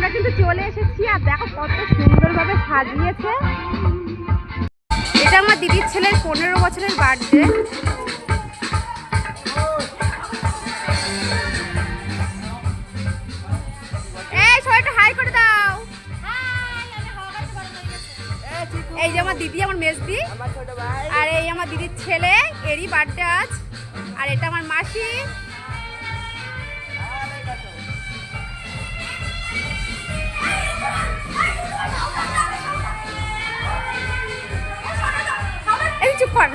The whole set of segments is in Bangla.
আমরা কিন্তু চলে এসেছি আর দেখো কত সুন্দরভাবে সাজিয়েছে। এটা আমার দিদির ছেলের 15 বছরের বার্থডে। এই সবাইটা হাই করে দাও। এই যে আমার দিদি, আমার মেজদি, আর এই আমার দিদির ছেলে, এরই বার্থডে আজ। আর এটা আমার মাসি। এই চুপ কর।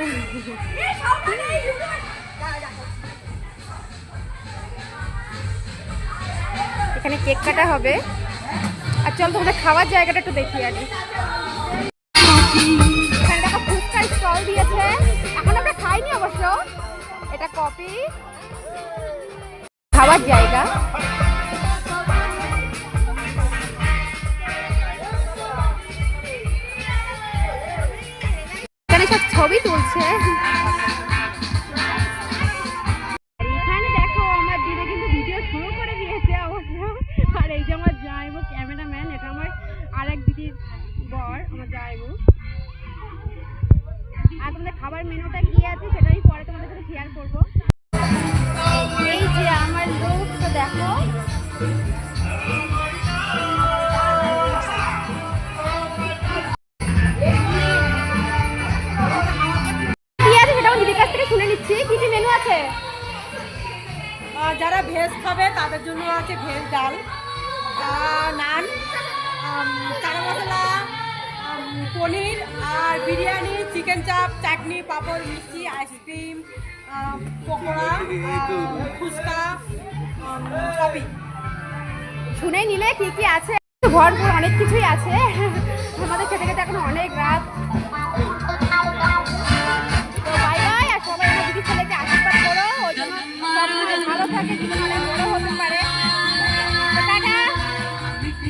এখানে কেক কাটা হবে। আর চল তোমাদের খাওয়ার জায়গাটা একটু দেখি আগে। এখানে দেখো ফুচকা স্টল দিয়েছে, এখন আমরা খাইনি অবশ্য। এটা কফি খাওয়ার জায়গা। এখানে সব ছবি তুলছে। এখানে দেখো আমার দিদি কিন্তু ভিডিও শুরু করে দিয়েছে অবশ্য। আর এই যে আমার জামাইবু ক্যামেরাম্যান, এটা আমার আরেক দিদির বর, আমার জামাইবু। আর তোমাদের খাবার মেনুটা কি আছে সেটাই পরে তোমাদের সাথে শেয়ার করবো। এই যে আমার লোক তো দেখো, কি আছে সেটা দিদির কাছ থেকে শুনে নিচ্ছি। কি কি মেনু আছে? যারা ভেজ খাবে তাদের জন্য আছে ভেজ ডাল, নান, চানা মশলা, পনির, আর বিরিয়ানি, চিকেন চাপ, চাটনি, পাঁপড়, মিষ্টি, আইসক্রিম, পকোড়া, ফুচকা, কফি। শুনেই নিলে কি কি আছে, ভরপুর অনেক কিছুই আছে। আমাদের খেতে খেতে এখন অনেক রাত। তো বাই বাই। আর সবাই আমার দিদির ছেলেকে আশীর্বাদ করো, ওই জন্য সব ভালো থাকে, জীবনে অনেক